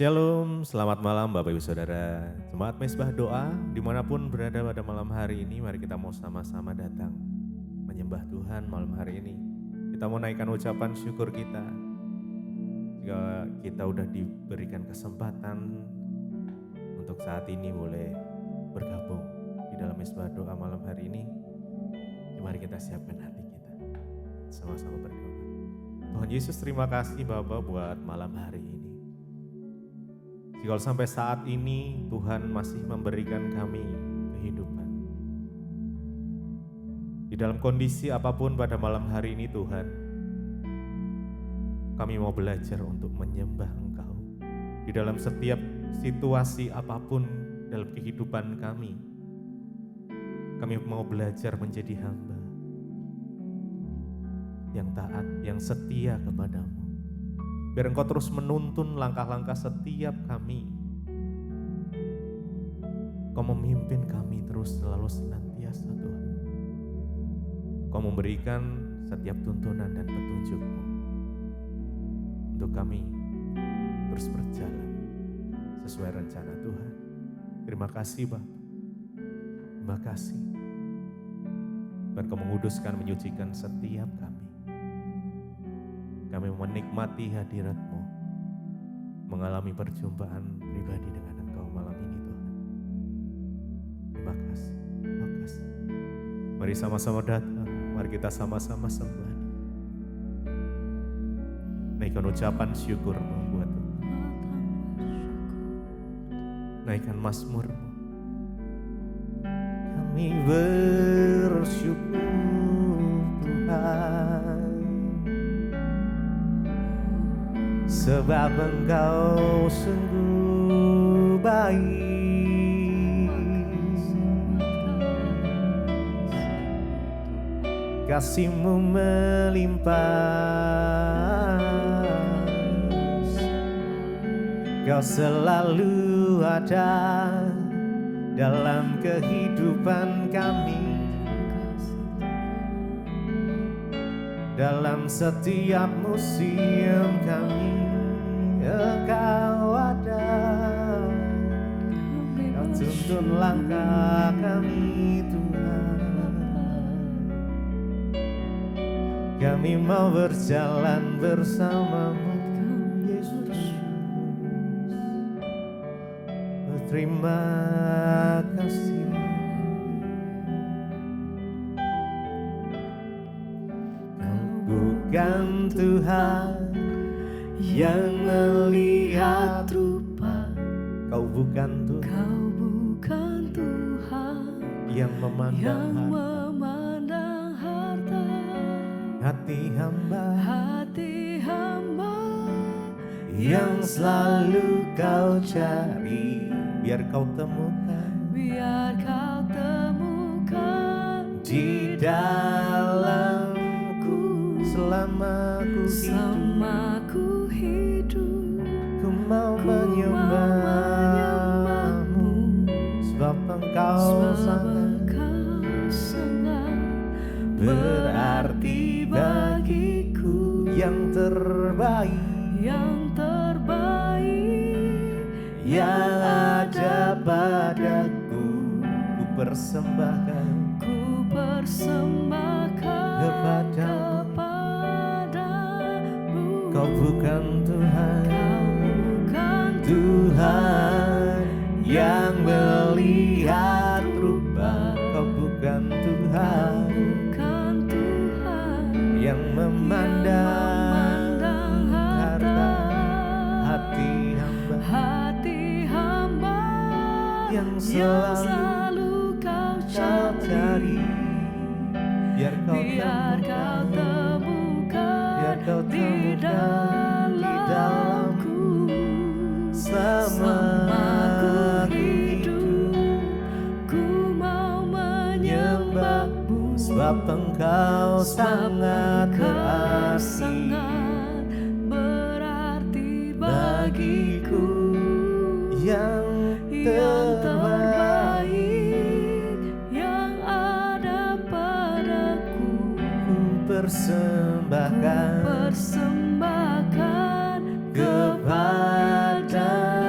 Shalom, selamat malam Bapak Ibu Saudara. Jemaat Mezbah Doa, dimanapun berada pada malam hari ini, mari kita mau sama-sama datang menyembah Tuhan malam hari ini. Kita mau naikkan ucapan syukur kita. Jika kita udah diberikan kesempatan untuk saat ini boleh bergabung di dalam Mezbah Doa malam hari ini, mari kita siapkan hati kita. Sama-sama berdoa. Tuhan Yesus, terima kasih Bapak buat malam hari ini. Jika sampai saat ini Tuhan masih memberikan kami kehidupan. Di dalam kondisi apapun pada malam hari ini Tuhan, kami mau belajar untuk menyembah Engkau. Di dalam setiap situasi apapun dalam kehidupan kami mau belajar menjadi hamba yang taat, yang setia kepadamu. Biar Engkau terus menuntun langkah-langkah setiap kami. Engkau memimpin kami terus selalu senantiasa Tuhan. Engkau memberikan setiap tuntunan dan petunjuk-Mu untuk kami terus berjalan sesuai rencana Tuhan. Terima kasih Bapak. Terima kasih. Dan Engkau menguduskan, menyucikan setiap kami. Kami menikmati hadirat-Mu, mengalami perjumpaan pribadi dengan Engkau malam ini Tuhan. Terima kasih, terima kasih. Mari sama-sama datang, mari kita sama-sama sembah. Naikkan ucapan syukur-Mu buat Tuhan. Naikkan mazmur-Mu. Kami bersyukur Tuhan, sebab Engkau sungguh baik. Kasih-Mu melimpah, Kau selalu ada dalam kehidupan kami. Dalam setiap musim kami, Engkau ada. Kau tuntun langkah kami Tuhan. Kami mau berjalan bersama-Mu Yesus. Terima kasih. Bukan Tuhan yang melihat rupa, Kau bukan Tuhan, Kau bukan Tuhan yang memandang harta. Hati hamba yang selalu Kau cari, biar Kau temukan di dalam selama ku hidup, ku mau menyembah-Mu, sebab Engkau sangat berarti bagiku. Yang terbaik yang ada padaku, ku persembahkan kepadamu. Kau bukan Tuhan, Tuhan yang melihat rupa. Kau bukan Tuhan yang memandang harta. Hati hamba yang selalu Kau cari, biar Kau temukan di dalamku. Selama ku hidup, ku mau menyembah-Mu, sebab Engkau sangat berarti bagiku. Yang terbaik yang ada padaku, ku persembahkan kepadamu.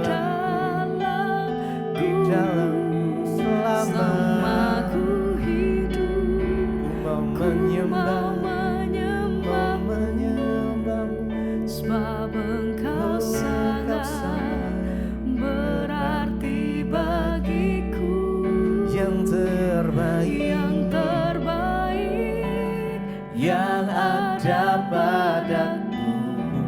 dalamku selama ku hidup. ku mau menyembahmu, Sebab Engkau sangat berarti bagiku. yang terbaik yang ada padaku, ku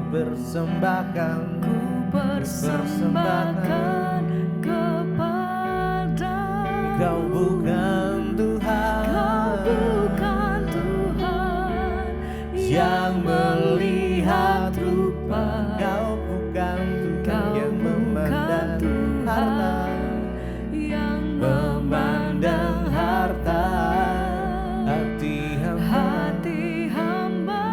persembahkan kepada. Kau bukan Tuhan, yang melihat rupa. Kau bukan Tuhan yang memandang harta, memandang harta. Hati hamba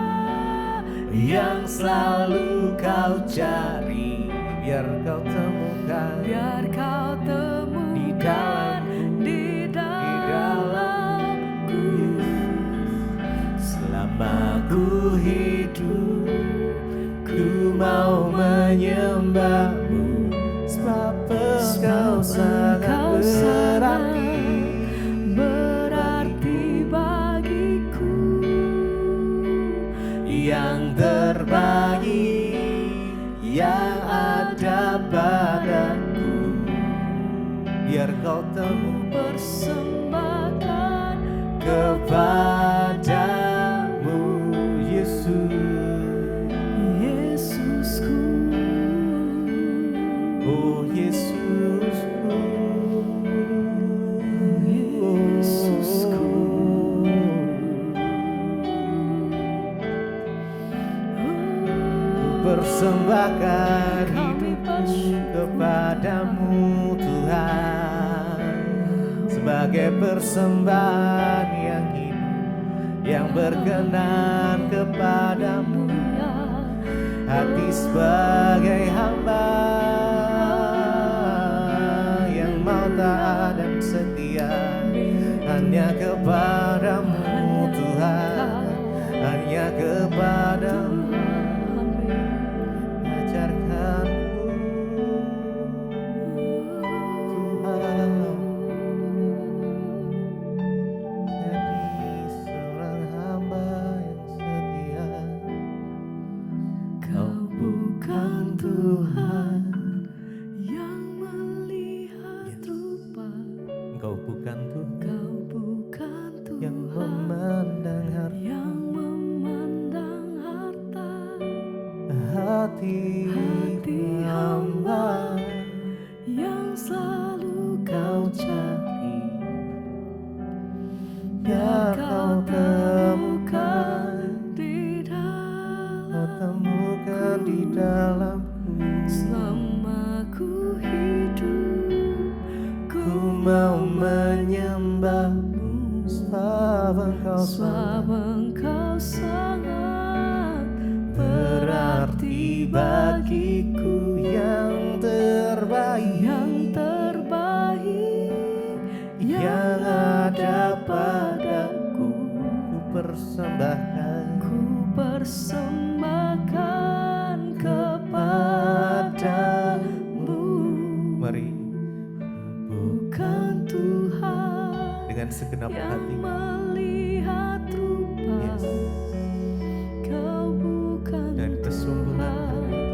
yang selalu kau cari, biar kau temukan di dalamku. Selama ku hidup, ku mau menyembahmu, sebab Engkau sangat berarti bagiku. Yang terbaik yang ada padaku, biar kau temu persembahkan kepadamu, Yesusku. oh Yesusku, Yesusku. persembahkan hidupku kepadamu Tuhan, sebagai persembahan yang hidup, yang berkenan kepadamu. Hati sebagai hamba yang mau taat dan setia hanya kepadamu Tuhan, hanya kepadamu. Ajarkanku Tuhan, jadi seorang hamba yang setia. Kau bukan Tuhan yang melihat rupa. Engkau bukan Tuhan Kau bukan yang Tuhan memandang harta. Hati hamba yang selalu kau cari, biar kau temukan di dalamku. Selama ku hidup, Ku mau menyembahmu, sebab Engkau sangat berarti bagiku. Yang terbaik yang ada padaku, ku persembahkan kepadamu. Mari Bukan Tuhan dengan segenap yang hati, melihat rupa. yes, Kau bukan dan kesungguhan Tuhan hati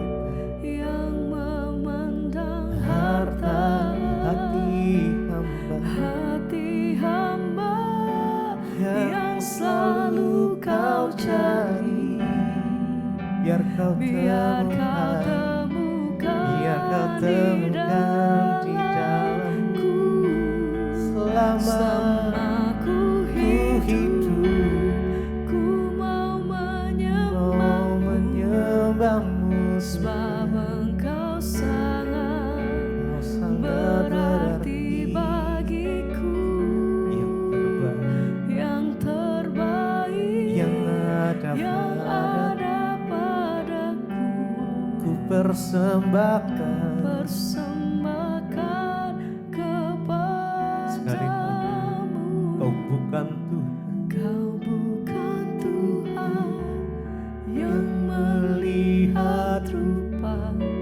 kita. yang memandang Harta hati hamba yang selalu kau cari, biar kau temukan di dalamku. Selama ku hidup, ku mau menyembahmu, sebab Engkau sangat Kau berarti bagiku. yang terbaik Yang yang ada padaku, ku persembahkan. persembahkan Sekali lagi, kepadamu. Kau bukan Tuhan Kau bukan Tuhan yang yang melihat melihat rupa.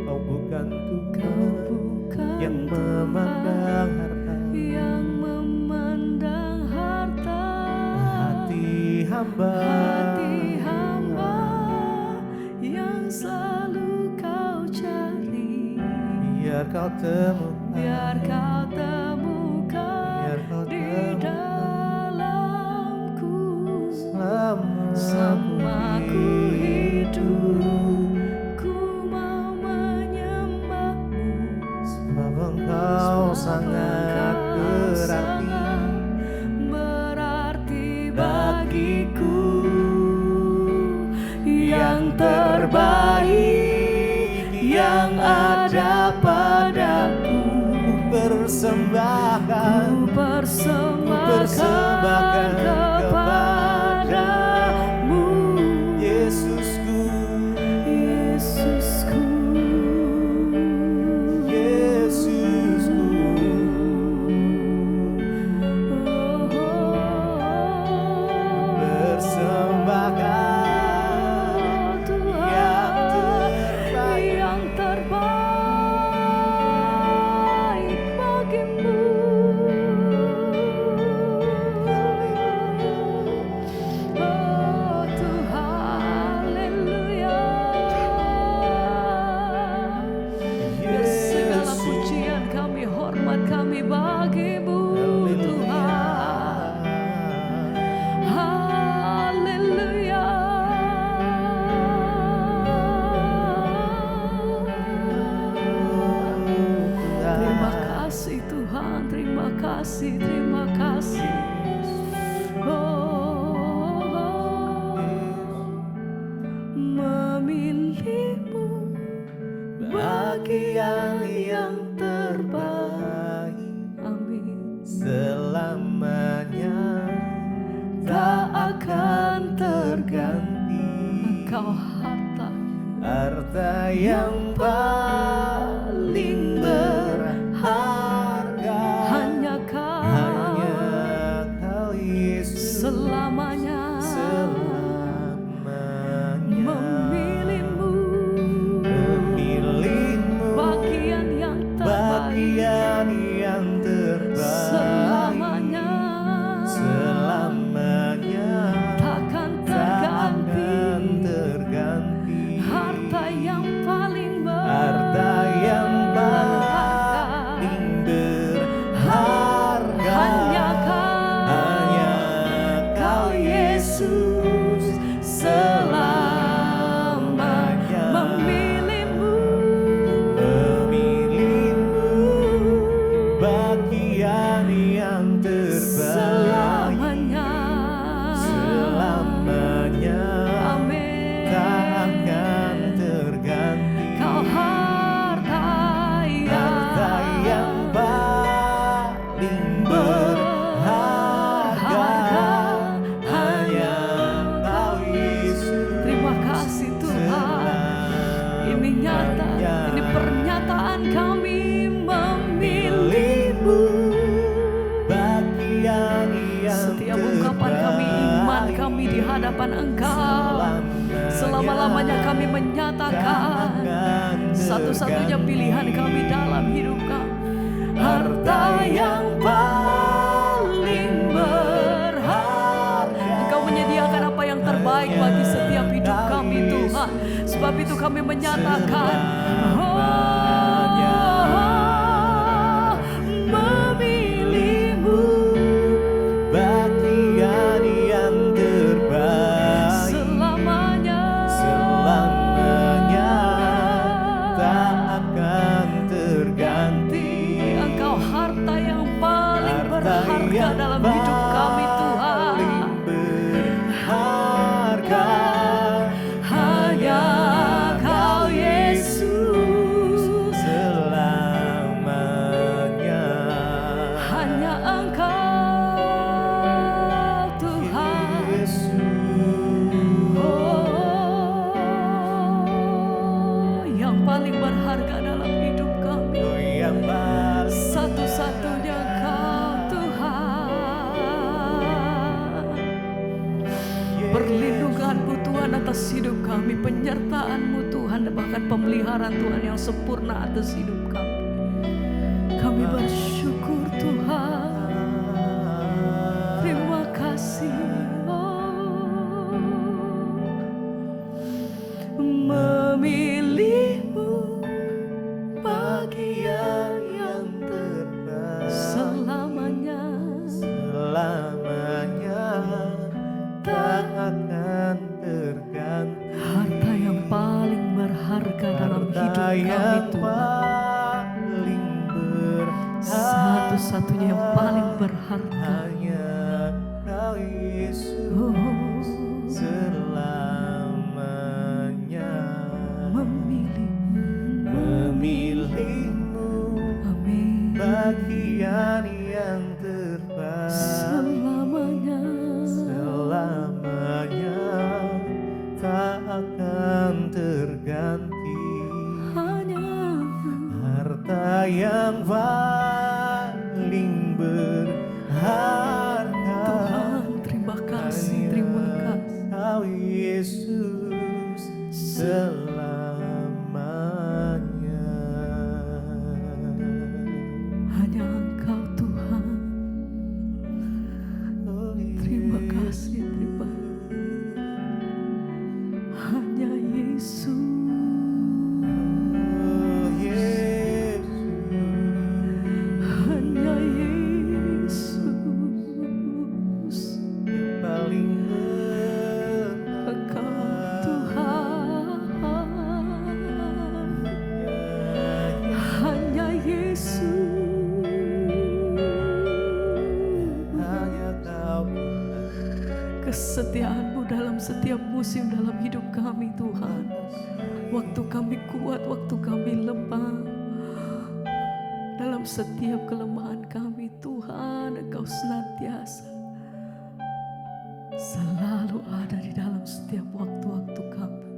Kau bukan Kau Tuhan yang memandang harta, yang memandang harta, hati hamba, yang selalu kau cari, biar kau temukan, biar kau temukan biar kau di temukan dalamku. selama Ku hidup, ku mau menyembahmu, sebab engkau sangat berarti bagiku. Yang terbaik yang ada padaku, persembahkan, ku persembahkan kepadamu, Yesusku, Yesusku, Yesusku. Persembahkan yang terbaik bagimu. Oh Tuhan, haleluya. Biar segala pujian kami, hormat kami bagimu Tuhan. Haleluya. Terima kasih Tuhan, terima kasih, terima kasih. Oh, memilihmu bagian yang terbaik. Amin. selamanya tak akan terganti. Engkau harta Yang paling berharga, hanya kau Yesus, selamanya. Memilihmu bagian yang terbaik selamanya takkan terganti. Harta yang paling berharga, hanya kau Yesus selamanya. Memilihmu bagian yang terbaik selamanya. Amin. takkan terganti. Kau harta yang paling berharga, hanya kau Yesus. Terima kasih Tuhan. Ini nyata, ini pernyataan kami memilihmu. Bagian yang Setiap ungkapan kami, iman kami di hadapan Engkau, selama-lamanya kami menyatakan satu-satunya pilihan kami dalam hidup kami. Harta yang paling berharga. Engkau menyediakan apa yang terbaik bagi setiap hidup kami Tuhan. Sebab itu kami menyatakan, memilihmu bagian yang terbaik selamanya tak akan terganti. Engkau harta yang paling berharga dalam hidup kami Tuhan. Berharga, Hanya kau Yesus selamanya. hanya Engkau Tuhan. Oh, yang paling berharga dalam hidup kami. Oh, yang paling Satu-satunya Kau Tuhan. Perlindungan-Mu Tuhan atas hidup kami, penyertaan-Mu Tuhan, dan bahkan pemeliharaan Tuhan yang sempurna atas hidup kami. Kami bersyukur Tuhan. Terima kasih. Memilihmu bagian yang terbaik selamanya, tak akan terganti. Harta yang paling berharga dalam hidup kami Tuhan, satu-satunya yang paling berharga hanya Kau Yesus. Selamanya memilihmu bagian yang terbaik selamanya tak akan terganti. Hanya harta yang paling berharga. Tuhan, terima kasih, terima kasih. Kau Yesus selamanya. Hanya Engkau Tuhan. Terima kasih, terima kasih. Hanya Yesus. Hanya Yesus Yang paling Engkau Tuhan. Hanya Yesus. hanya Kau. Kesetiaan-Mu dalam setiap musim dalam hidup kami Tuhan. Waktu kami kuat, waktu kami lemah, dalam setiap kelemahan kami Tuhan, Engkau senantiasa selalu ada di dalam setiap waktu-waktu kami.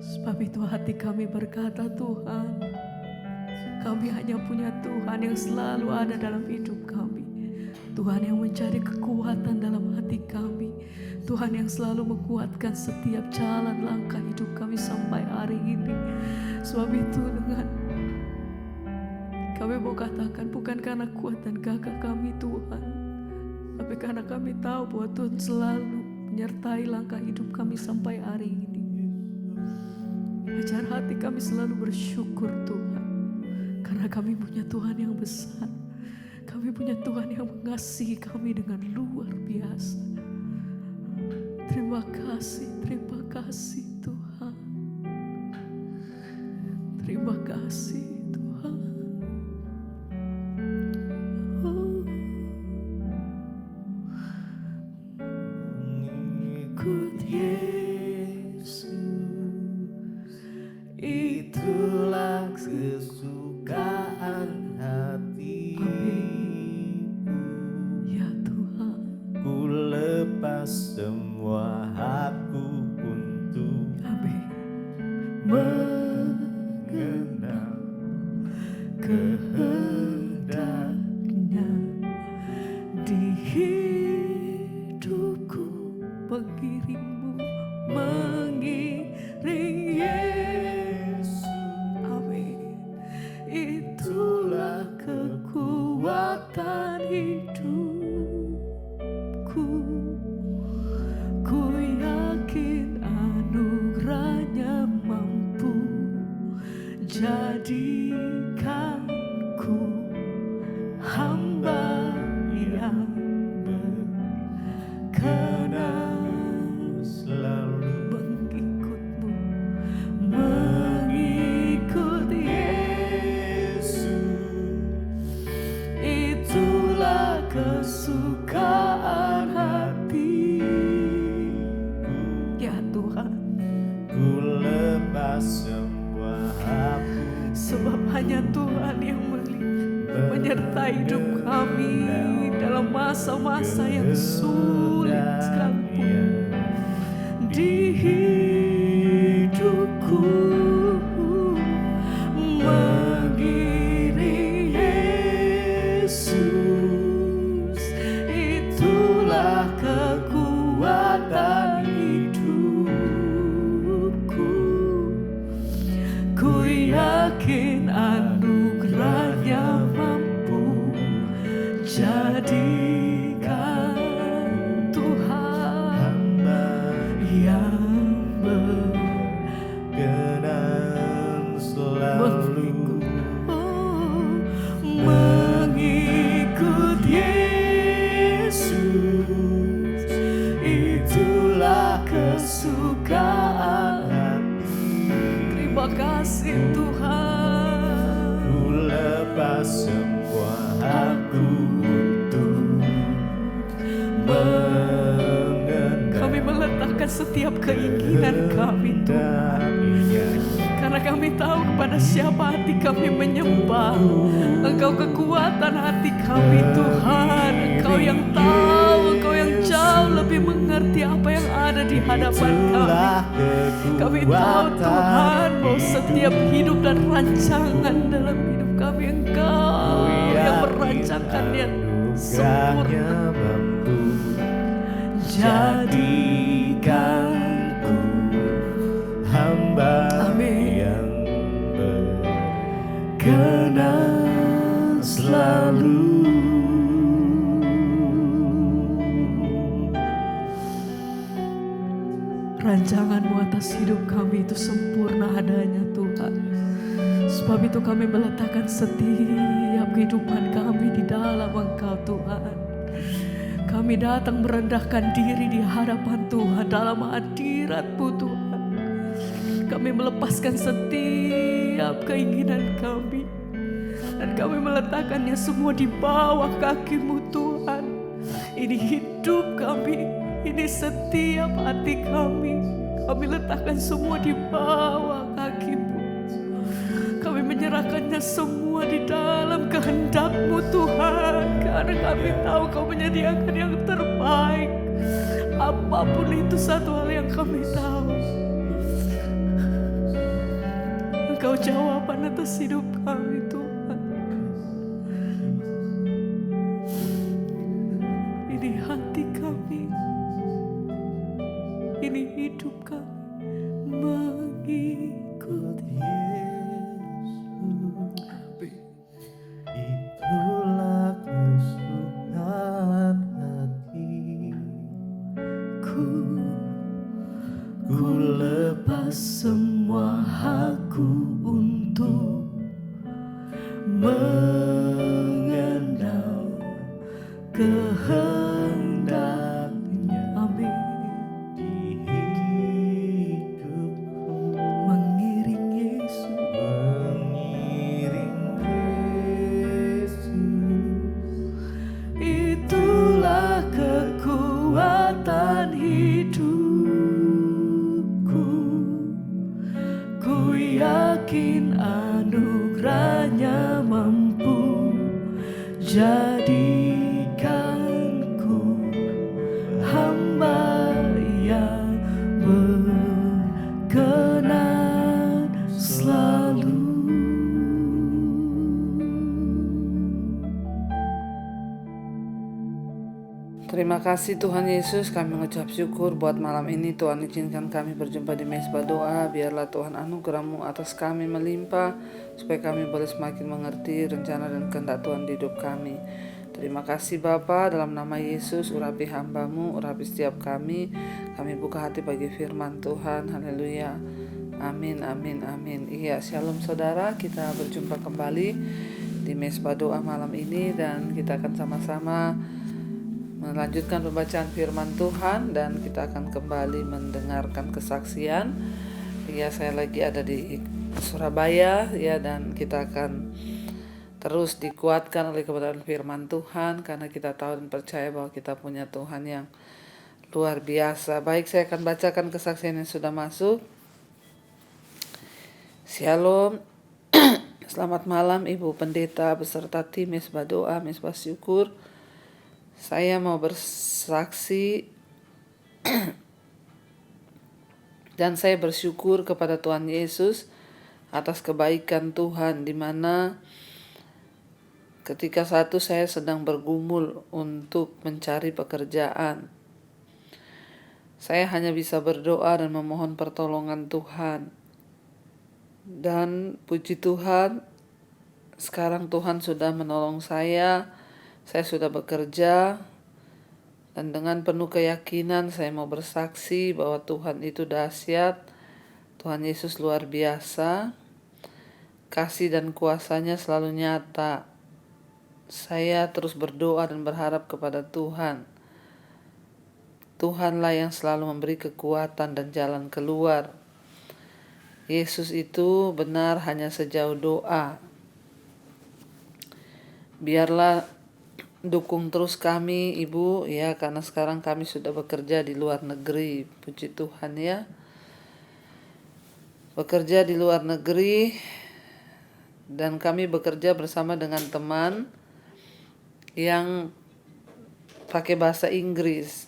Sebab itu hati kami berkata, Tuhan, kami hanya punya Tuhan yang selalu ada dalam hidup kami. Tuhan yang mencari kekuatan dalam hati kami. Tuhan yang selalu menguatkan setiap jalan langkah hidup kami sampai hari ini. Sebab itu dengan kami mau katakan, bukan karena kuat dan gagah kami Tuhan, tapi karena kami tahu bahwa Tuhan selalu menyertai langkah hidup kami sampai hari ini. Ajar hati kami selalu bersyukur Tuhan, karena kami punya Tuhan yang besar. Kami punya Tuhan yang mengasihi kami dengan luar biasa. Terima kasih Tuhan. Terima kasih Tuhan. Ikut Yesus, Itulah kesukaan hatiku. ya Tuhan. Ku lepas semua hakku untuk Amin. mengenal kehendaknya. Di hidupku mengiringmu, mengiring Yesus. Amin. Itulah kekuatan hidupku. Ku yakin anugerahnya mampu jadikanku hamba yang berkenan Selalu mengikutmu, mengikut Yesus. Itulah kesukaan hati. Ya Tuhan, ku lepas semua hakku. sebab hanya Tuhan yang menyertai hidup kami dalam masa-masa yang sulit sekalipun. Di hidupku mengiring Yesus. Itulah kekuatan hidupku. Ku yakin anugerah setiap keinginan kami Tuhan. Karena kami tahu kepada siapa hati kami menyembah. Engkau kekuatan hati kami Tuhan. Engkau yang tahu, Engkau yang jauh lebih mengerti apa yang ada di hadapan kami. Kami tahu Tuhan bahwa setiap hidup dan rancangan dalam hidup kami Engkau yang merancangkannya sempurna. Jadikanku hamba yang berkenan selalu. Rancangan-Mu atas hidup kami itu sempurna adanya Tuhan. Sebab itu kami meletakkan setiap kehidupan kami di dalam Engkau Tuhan. Kami datang merendahkan diri di hadapan Tuhan dalam hadirat-Mu Tuhan. Kami melepaskan setiap keinginan kami. Dan kami meletakkannya semua di bawah kaki-Mu Tuhan. Ini hidup kami, ini setiap hati kami. Kami letakkan semua di bawah kaki-Mu. Kami menyerahkannya semua di dalam kehendak-Mu Tuhan. Karena kami tahu Kau menyediakan yang terbaik. Apapun itu satu hal yang kami tahu. Engkau jawaban atas hidup kami Tuhan. Ini hati kami. Ini hidup kami mengikuti. Itulah kesukaan hatiku. Ku lepas semua hakku untuk mengenal kehendak-Nya. Amin. Di hidupku Mengiring Yesus. Itulah kekuatan hidupku. Ku yakin anugerah-Nya mampu jadikanku hamba yang berkenan selalu. Terima kasih Tuhan Yesus, kami mengucap syukur buat malam ini. Tuhan izinkan kami berjumpa di mezbah doa. Biarlah Tuhan anugerah-Mu atas kami melimpah, supaya kami boleh semakin mengerti rencana dan kehendak Tuhan di hidup kami. Terima kasih Bapa, dalam nama Yesus urapi hamba-Mu, urapi setiap kami. Kami buka hati bagi firman Tuhan. Haleluya. Amin, amin, amin. Iya, shalom saudara, kita berjumpa kembali di mezbah doa malam ini. Dan kita akan sama-sama melanjutkan pembacaan firman Tuhan. Dan kita akan kembali mendengarkan kesaksian. Ya, saya lagi ada di Surabaya ya, dan kita akan terus dikuatkan oleh kebenaran firman Tuhan, karena kita tahu dan percaya bahwa kita punya Tuhan yang luar biasa. Baik, saya akan bacakan kesaksian yang sudah masuk. Shalom. Selamat malam Ibu Pendeta beserta tim mezbah doa, mezbah syukur. Saya mau bersaksi dan saya bersyukur kepada Tuhan Yesus atas kebaikan Tuhan, di mana ketika saya sedang bergumul untuk mencari pekerjaan. Saya hanya bisa berdoa dan memohon pertolongan Tuhan. Dan puji Tuhan, sekarang Tuhan sudah menolong saya sudah bekerja, dan dengan penuh keyakinan saya mau bersaksi bahwa Tuhan itu dahsyat, Tuhan Yesus luar biasa, kasih dan kuasa-Nya selalu nyata. Saya terus berdoa dan berharap kepada Tuhan. Tuhanlah yang selalu memberi kekuatan dan jalan keluar. Yesus itu benar hanya sejauh doa. Biarlah dukung terus kami Ibu ya, karena sekarang kami sudah bekerja di luar negeri. Puji Tuhan ya. Bekerja di luar negeri dan kami bekerja bersama dengan teman yang pakai bahasa Inggris.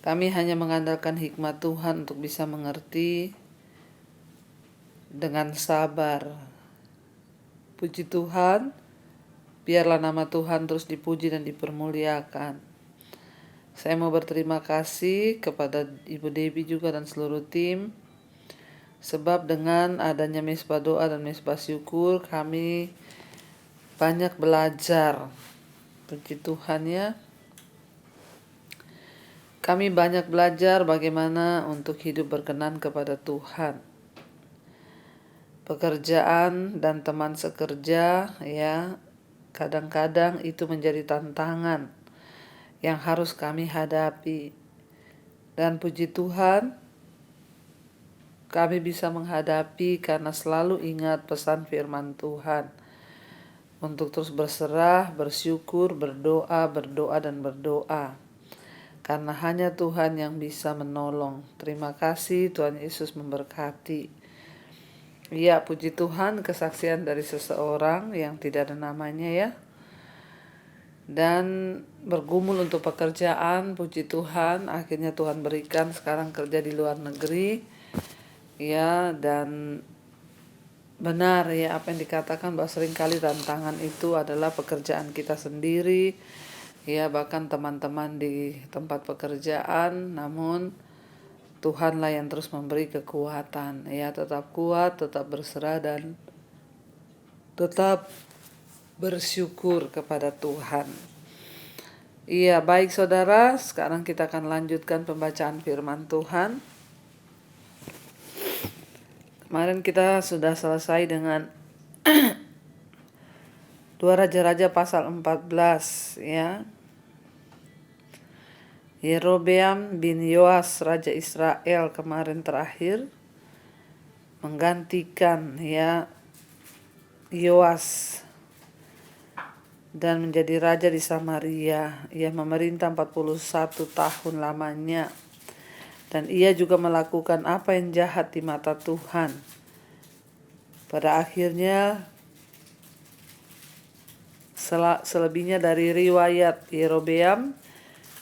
Kami hanya mengandalkan hikmat Tuhan untuk bisa mengerti dengan sabar. Puji Tuhan, biarlah nama Tuhan terus dipuji dan dipermuliakan. Saya mau berterima kasih kepada Ibu Debbie juga dan seluruh tim, sebab dengan adanya Mesbah Doa dan Mesbah Syukur kami banyak belajar. Puji Tuhan ya. Kami banyak belajar bagaimana untuk hidup berkenan kepada Tuhan. Pekerjaan dan teman sekerja ya, kadang-kadang itu menjadi tantangan yang harus kami hadapi. Dan puji Tuhan, kami bisa menghadapi karena selalu ingat pesan firman Tuhan. Untuk terus berserah, bersyukur, berdoa, dan berdoa. Karena hanya Tuhan yang bisa menolong. Terima kasih, Tuhan Yesus memberkati. Ya, puji Tuhan, kesaksian dari seseorang yang tidak ada namanya ya. Dan bergumul untuk pekerjaan, puji Tuhan, akhirnya Tuhan berikan sekarang kerja di luar negeri. Ya, dan benar ya apa yang dikatakan bahwa seringkali tantangan itu adalah pekerjaan kita sendiri. Ya, bahkan teman-teman di tempat pekerjaan, namun Tuhanlah yang terus memberi kekuatan. Ya, tetap kuat, tetap berserah dan tetap bersyukur kepada Tuhan. Iya, baik saudara, sekarang kita akan lanjutkan pembacaan firman Tuhan. Kemarin kita sudah selesai dengan 2 Raja-Raja pasal 14 ya. Yerobeam bin Yoas Raja Israel kemarin terakhir menggantikan ya Yoas dan menjadi raja di Samaria. Ia memerintah 41 tahun lamanya. Dan ia juga melakukan apa yang jahat di mata Tuhan. Pada akhirnya selebihnya dari riwayat Yerobeam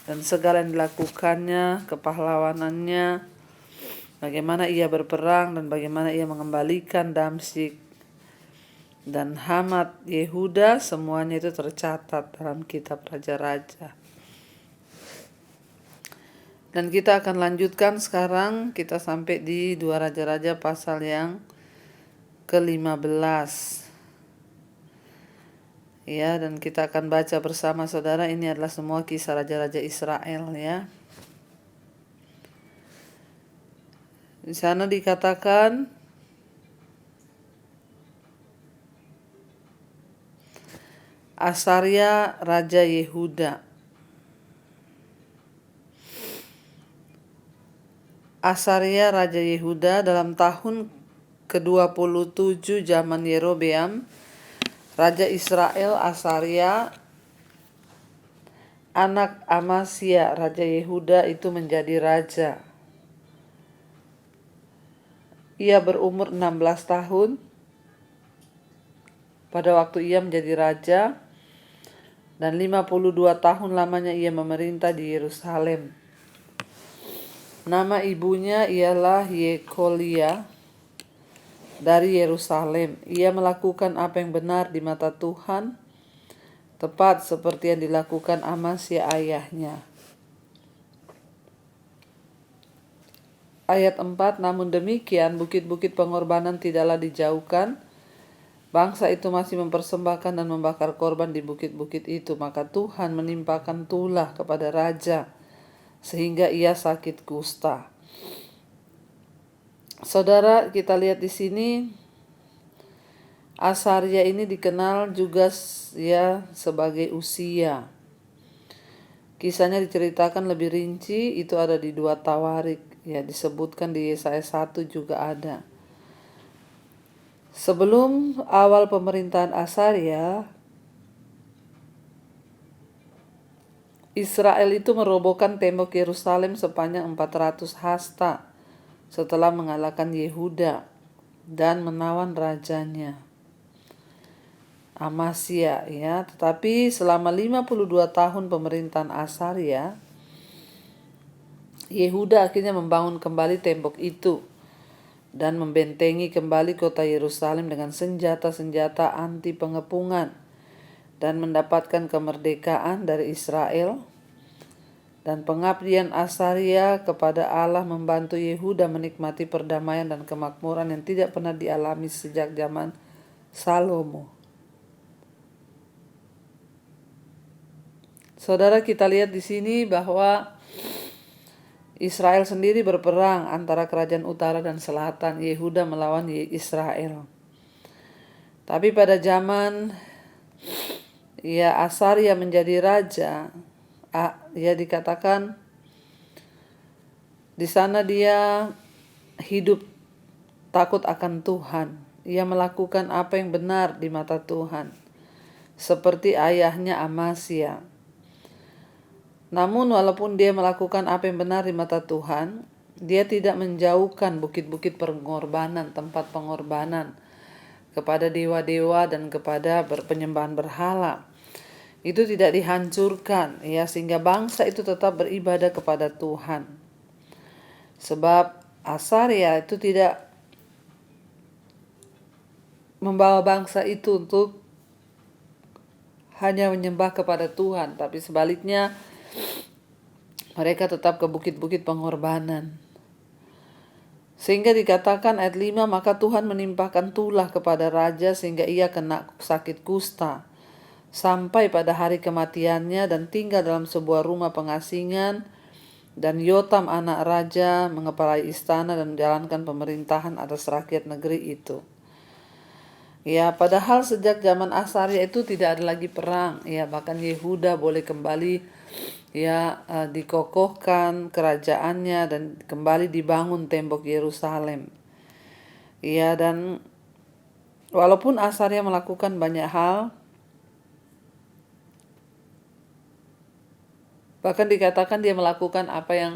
dan segala yang dilakukannya, kepahlawanannya, bagaimana ia berperang dan bagaimana ia mengembalikan Damsyik dan Hamat Yehuda, semuanya itu tercatat dalam kitab Raja-Raja. Dan kita akan lanjutkan sekarang, kita sampai di 2 Raja-Raja pasal yang ke-15. Ya, dan kita akan baca bersama saudara, ini adalah semua kisah raja-raja Israel ya. Di sana dikatakan Asaria Raja Yehuda. Asaria Raja Yehuda dalam tahun ke-27 zaman Yerobeam Raja Israel. Asaria anak Amasya Raja Yehuda itu menjadi raja. Ia berumur 16 tahun pada waktu ia menjadi raja, dan 52 tahun lamanya ia memerintah di Yerusalem. Nama ibunya ialah Yekolia dari Yerusalem. Ia melakukan apa yang benar di mata Tuhan, tepat seperti yang dilakukan Amasya ayahnya. Ayat 4, namun demikian bukit-bukit pengorbanan tidaklah dijauhkan. Bangsa itu masih mempersembahkan dan membakar korban di bukit-bukit itu. Maka Tuhan menimpakan tulah kepada raja, sehingga ia sakit kusta. Saudara, kita lihat di sini Asaria ini dikenal juga ya sebagai Usia. Kisahnya diceritakan lebih rinci, itu ada di 2 Tawarik, ya disebutkan di Yesaya 1 juga ada. Sebelum awal pemerintahan Asaria, Israel itu merobohkan tembok Yerusalem sepanjang 400 hasta setelah mengalahkan Yehuda dan menawan rajanya Amasya ya. Tetapi selama 52 tahun pemerintahan Asaria, Yehuda akhirnya membangun kembali tembok itu dan membentengi kembali kota Yerusalem dengan senjata-senjata anti pengepungan dan mendapatkan kemerdekaan dari Israel. Dan pengabdian Asaria kepada Allah membantu Yehuda menikmati perdamaian dan kemakmuran yang tidak pernah dialami sejak zaman Salomo. Saudara, kita lihat di sini bahwa Israel sendiri berperang antara kerajaan utara dan selatan, Yehuda melawan Israel. Tapi pada zaman Asaria menjadi raja, dikatakan di sana dia hidup takut akan Tuhan. Ia melakukan apa yang benar di mata Tuhan, seperti ayahnya Amasya. Namun walaupun dia melakukan apa yang benar di mata Tuhan, dia tidak menjauhkan bukit-bukit pengorbanan, tempat pengorbanan kepada dewa-dewa dan kepada penyembahan berhala. Itu tidak dihancurkan ya, sehingga bangsa itu tetap beribadah kepada Tuhan. Sebab Asaria itu tidak membawa bangsa itu untuk hanya menyembah kepada Tuhan, tapi sebaliknya mereka tetap ke bukit-bukit pengorbanan. Sehingga dikatakan ayat 5, maka Tuhan menimpakan tulah kepada raja sehingga ia kena sakit kusta sampai pada hari kematiannya dan tinggal dalam sebuah rumah pengasingan. Dan Yotam anak raja mengepalai istana dan menjalankan pemerintahan atas rakyat negeri itu. Ya, padahal sejak zaman Asaria itu tidak ada lagi perang. Ya, bahkan Yehuda boleh kembali dikokohkan kerajaannya dan kembali dibangun tembok Yerusalem. Ya, dan walaupun Asaria melakukan banyak hal, bahkan dikatakan dia melakukan apa yang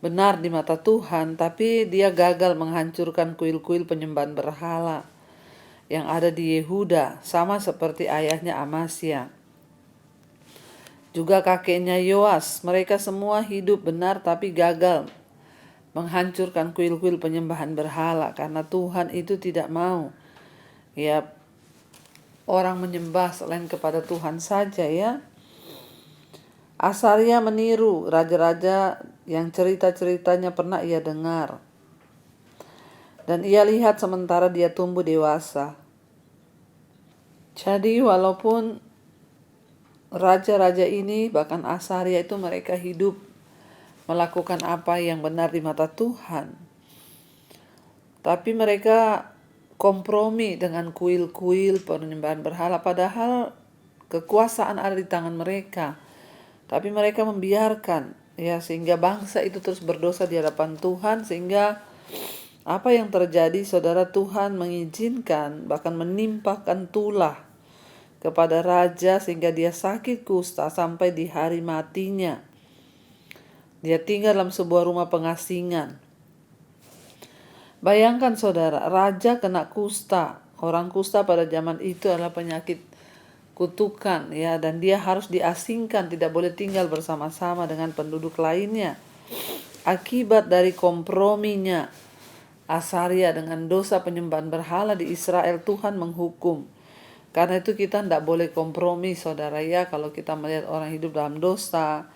benar di mata Tuhan, tapi dia gagal menghancurkan kuil-kuil penyembahan berhala yang ada di Yehuda, sama seperti ayahnya Amasya. Juga kakeknya Yoas, mereka semua hidup benar tapi gagal menghancurkan kuil-kuil penyembahan berhala karena Tuhan itu tidak mau orang menyembah selain kepada Tuhan saja ya. Asaria meniru raja-raja yang cerita-ceritanya pernah ia dengar. Dan ia lihat sementara dia tumbuh dewasa. Jadi walaupun raja-raja ini, bahkan Asaria itu mereka hidup melakukan apa yang benar di mata Tuhan, tapi mereka kompromi dengan kuil-kuil penyembahan berhala, padahal kekuasaan ada di tangan mereka. Tapi mereka membiarkan sehingga bangsa itu terus berdosa di hadapan Tuhan, sehingga apa yang terjadi, saudara, Tuhan mengizinkan bahkan menimpakan tulah kepada raja sehingga dia sakit kusta sampai di hari matinya. Dia tinggal dalam sebuah rumah pengasingan. Bayangkan saudara, raja kena kusta. Orang kusta pada zaman itu adalah penyakit kutukan dan dia harus diasingkan, tidak boleh tinggal bersama-sama dengan penduduk lainnya. Akibat dari komprominya Asaria dengan dosa penyembahan berhala di Israel, Tuhan menghukum. Karena itu kita tidak boleh kompromi saudara ya. Kalau kita melihat orang hidup dalam dosa,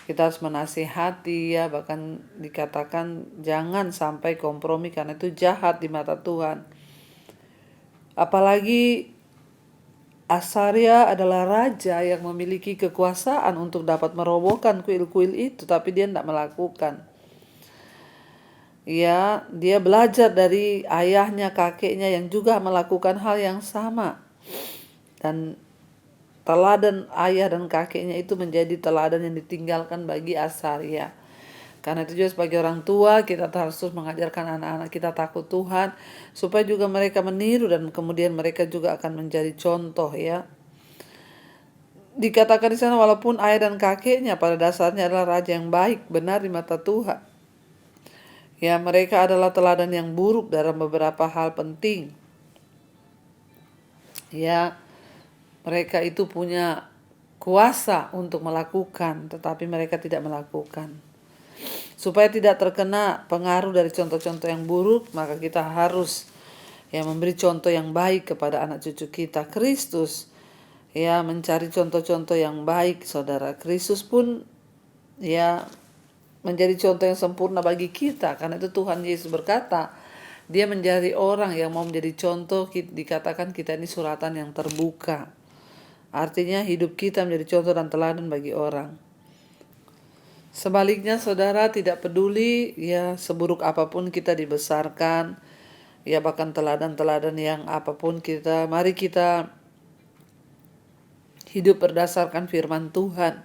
kita harus menasihati bahkan dikatakan jangan sampai kompromi karena itu jahat di mata Tuhan. Apalagi Asaria adalah raja yang memiliki kekuasaan untuk dapat merobohkan kuil-kuil itu, tapi dia tidak melakukan. Dia belajar dari ayahnya, kakeknya yang juga melakukan hal yang sama. Dan teladan ayah dan kakeknya itu menjadi teladan yang ditinggalkan bagi Asaria. Karena itu juga sebagai orang tua kita harus mengajarkan anak-anak kita takut Tuhan, supaya juga mereka meniru dan kemudian mereka juga akan menjadi contoh dikatakan di sana walaupun ayah dan kakeknya pada dasarnya adalah raja yang baik, benar di mata Tuhan. Ya, mereka adalah teladan yang buruk dalam beberapa hal penting. Ya, mereka itu punya kuasa untuk melakukan, tetapi mereka tidak melakukan. Supaya tidak terkena pengaruh dari contoh-contoh yang buruk, maka kita harus memberi contoh yang baik kepada anak cucu kita. Kristus mencari contoh-contoh yang baik, saudara. Kristus pun menjadi contoh yang sempurna bagi kita. Karena itu Tuhan Yesus berkata, dia menjadi orang yang mau menjadi contoh. Dikatakan kita ini suratan yang terbuka. Artinya hidup kita menjadi contoh dan teladan bagi orang. Sebaliknya saudara, tidak peduli seburuk apapun kita dibesarkan, bahkan teladan-teladan yang apapun kita, mari kita hidup berdasarkan firman Tuhan.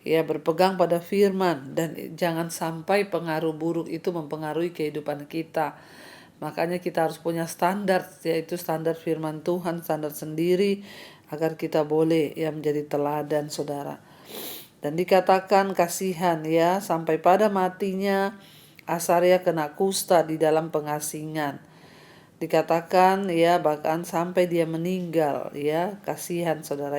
Berpegang pada firman, dan jangan sampai pengaruh buruk itu mempengaruhi kehidupan kita. Makanya kita harus punya standar, yaitu standar firman Tuhan, standar sendiri, agar kita boleh menjadi teladan, saudara. Dan dikatakan kasihan sampai pada matinya Asaria kena kusta di dalam pengasingan. Dikatakan bahkan sampai dia meninggal, kasihan, saudara.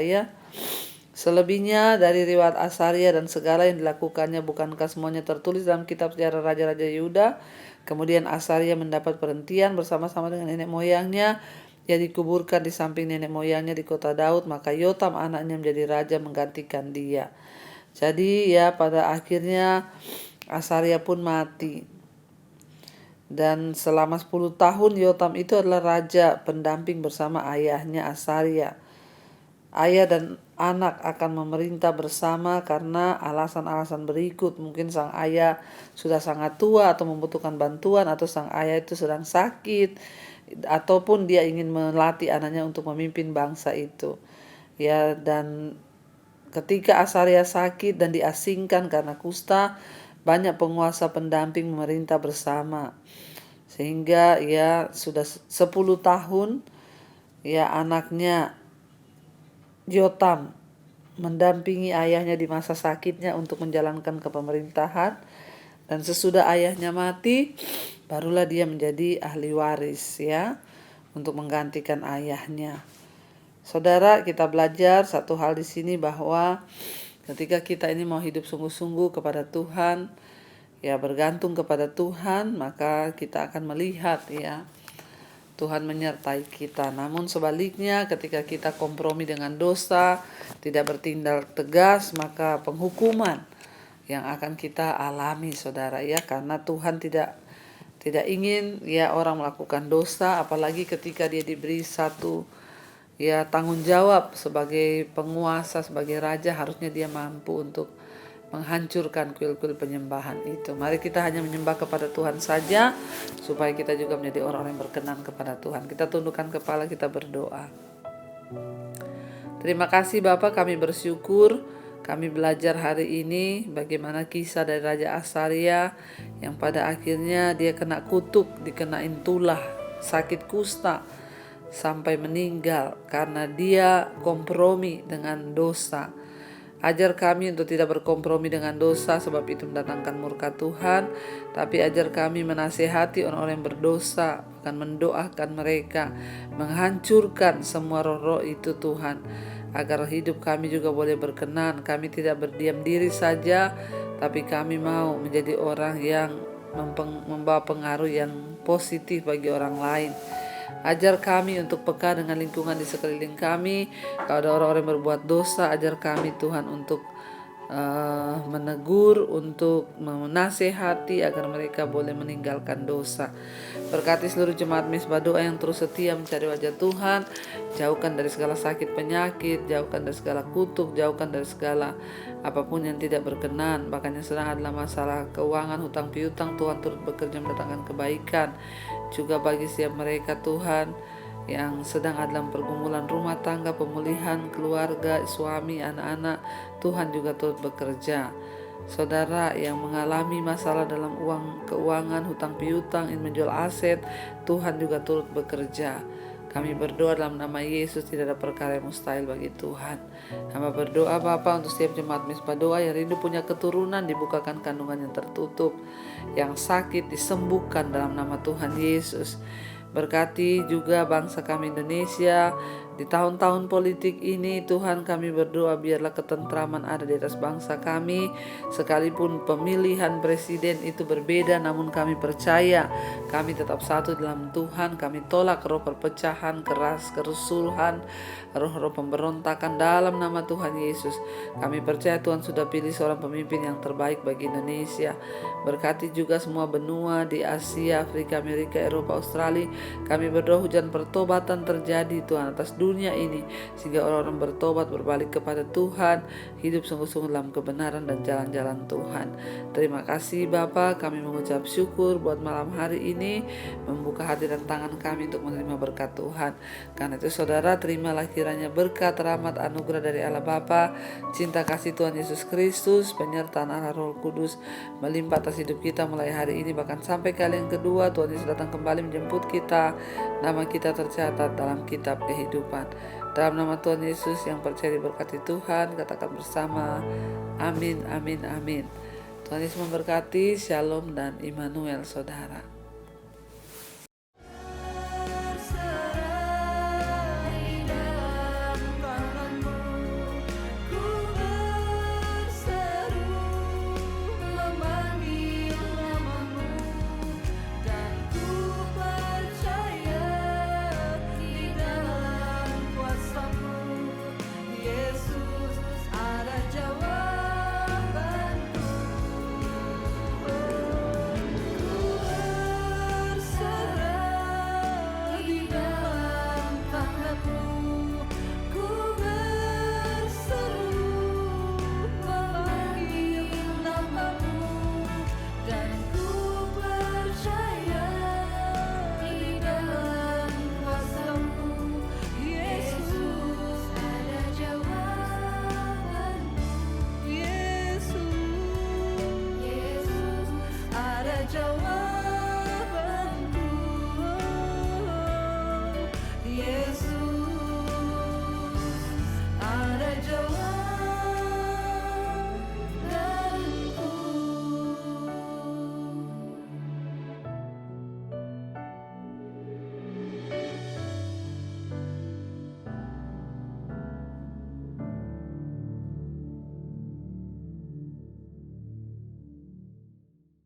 Selebihnya dari riwayat Asaria dan segala yang dilakukannya, bukankah semuanya tertulis dalam kitab sejarah Raja-Raja Yehuda? Kemudian Asaria mendapat perhentian bersama-sama dengan nenek moyangnya. Ia dikuburkan di samping nenek moyangnya di kota Daud. Maka Yotam anaknya menjadi raja menggantikan dia. Jadi pada akhirnya Asaria pun mati. Dan selama 10 tahun Yotam itu adalah raja pendamping bersama ayahnya Asaria. Ayah dan anak akan memerintah bersama karena alasan-alasan berikut. Mungkin sang ayah sudah sangat tua atau membutuhkan bantuan, atau sang ayah itu sedang sakit, ataupun dia ingin melatih anaknya untuk memimpin bangsa itu. Dan ketika Asaria sakit dan diasingkan karena kusta, banyak penguasa pendamping memerintah bersama. Sehingga sudah 10 tahun anaknya Yotam mendampingi ayahnya di masa sakitnya untuk menjalankan kepemerintahan. Dan sesudah ayahnya mati, barulah dia menjadi ahli waris untuk menggantikan ayahnya. Saudara, kita belajar satu hal di sini, bahwa ketika kita ini mau hidup sungguh-sungguh kepada Tuhan, bergantung kepada Tuhan, maka kita akan melihat Tuhan menyertai kita. Namun sebaliknya, ketika kita kompromi dengan dosa, tidak bertindak tegas, maka penghukuman yang akan kita alami, saudara, karena Tuhan tidak ingin orang melakukan dosa, apalagi ketika dia diberi satu tanggung jawab sebagai penguasa, sebagai raja. Harusnya dia mampu untuk menghancurkan kuil-kuil penyembahan itu. Mari kita hanya menyembah kepada Tuhan saja, supaya kita juga menjadi orang-orang yang berkenan kepada Tuhan. Kita tundukkan kepala, kita berdoa. Terima kasih Bapa, kami bersyukur kami belajar hari ini bagaimana kisah dari Raja Asaria yang pada akhirnya dia kena kutuk, dikenain tulah, sakit kusta sampai meninggal karena dia kompromi dengan dosa. Ajar kami untuk tidak berkompromi dengan dosa, sebab itu mendatangkan murka Tuhan. Tapi ajar kami menasihati orang-orang yang berdosa, akan mendoakan mereka, menghancurkan semua roh-roh itu Tuhan, agar hidup kami juga boleh berkenan. Kami tidak berdiam diri saja, tapi kami mau menjadi orang yang membawa pengaruh yang positif bagi orang lain. Ajar kami untuk peka dengan lingkungan di sekeliling kami. Kalau ada orang-orang yang berbuat dosa, ajar kami Tuhan untuk menegur, untuk menasehati agar mereka boleh meninggalkan dosa. Berkati seluruh jemaat Mezbah Doa yang terus setia mencari wajah Tuhan. Jauhkan dari segala sakit penyakit, jauhkan dari segala kutuk, jauhkan dari segala apapun yang tidak berkenan. Bahkan yang sedang adalah masalah keuangan, hutang piutang, Tuhan turut bekerja mendatangkan kebaikan. Juga bagi setiap mereka Tuhan yang sedang dalam pergumulan rumah tangga, pemulihan keluarga, suami, anak-anak, Tuhan juga turut bekerja. Saudara yang mengalami masalah dalam keuangan, hutang piutang, ingin menjual aset, Tuhan juga turut bekerja. Kami berdoa dalam nama Yesus, tidak ada perkara yang mustahil bagi Tuhan. Hamba berdoa Bapa untuk setiap jemaat Mezbah Doa yang rindu punya keturunan, dibukakan kandungan yang tertutup, yang sakit disembuhkan dalam nama Tuhan Yesus. Berkati juga bangsa kami Indonesia di tahun-tahun politik ini. Tuhan, kami berdoa biarlah ketentraman ada di atas bangsa kami. Sekalipun pemilihan presiden itu berbeda, namun kami percaya kami tetap satu dalam Tuhan. Kami tolak roh perpecahan, kerusuhan, roh-roh pemberontakan dalam nama Tuhan Yesus. Kami percaya Tuhan sudah pilih seorang pemimpin yang terbaik bagi Indonesia. Berkati juga semua benua di Asia, Afrika, Amerika, Eropa, Australia. Kami berdoa hujan pertobatan terjadi Tuhan atas dunia ini, sehingga orang-orang bertobat, berbalik kepada Tuhan, hidup sungguh-sungguh dalam kebenaran dan jalan-jalan Tuhan. Terima kasih Bapa, kami mengucap syukur buat malam hari ini, membuka hati dan tangan kami untuk menerima berkat Tuhan. Karena itu saudara, terimalah kiranya berkat, rahmat, anugerah dari Allah Bapa, cinta kasih Tuhan Yesus Kristus, penyertaan Allah Roh Kudus melimpah atas hidup kita mulai hari ini, bahkan sampai kali yang kedua Tuhan Yesus datang kembali menjemput kita. Nama kita tercatat dalam kitab kehidupan. Dalam nama Tuhan Yesus yang percaya diberkati Tuhan, katakan bersama, amin, amin, amin. Tuhan Yesus memberkati. Shalom dan Immanuel saudara.